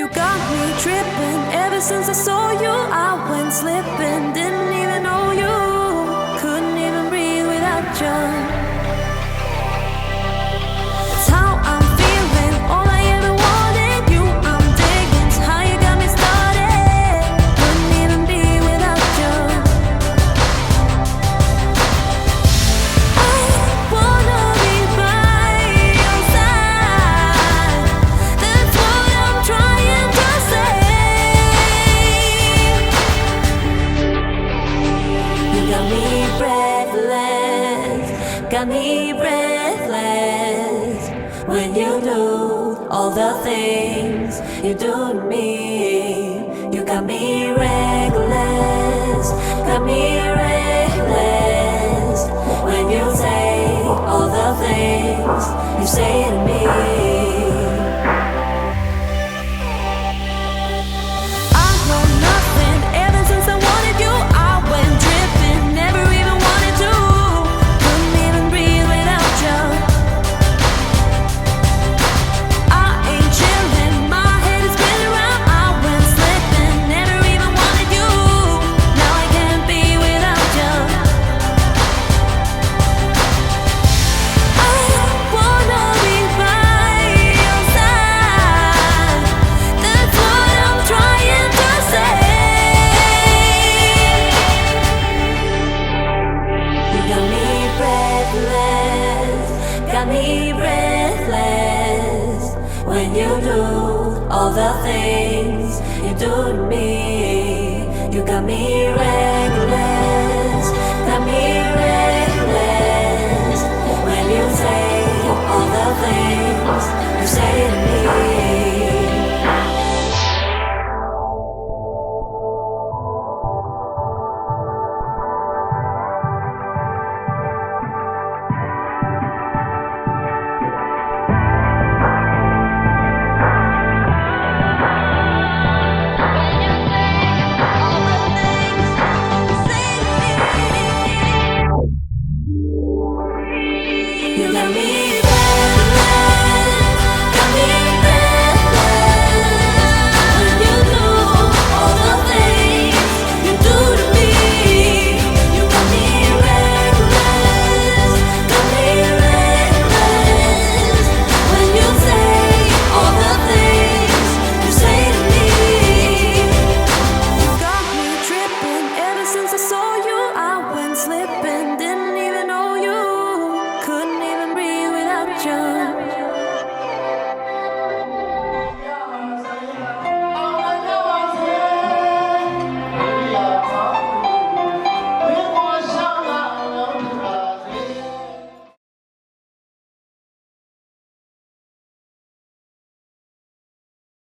You got me tripping. Ever since I saw you, I went slipping. Didn't even know you. Couldn't even breathe without you. It's how I'm feeling. All I ever wanted. You, I'm digging. It's how you got me started. Couldn't even be without you. I wanna be by your side. That's what I'm trying to say. You got me breathless, got me breathless. When you do all the things you do to me, you got me reckless, got me reckless. When you say all the things you say to me, I know nothing. Ever since I wanted you, I went dripping. Never even wanted to. Couldn't even breathe without you. I ain't chilling. My head is spinning round. I went slipping. Never even wanted you. Now I can't be without you. I wanna be by your side. That's what I'm trying to say. You got me breathless, got me breathless. When you do all the things you do to me, you got me reckless, got me reckless. When you say all the things you say to me. You got me breathless, got me breathless. When you do all the things you do to me, you got me reckless, got me reckless. When you say all the things you say to me, you got me tripping. Ever since I saw you, I went slipping. Didn't even know you. Couldn't even breathe without you.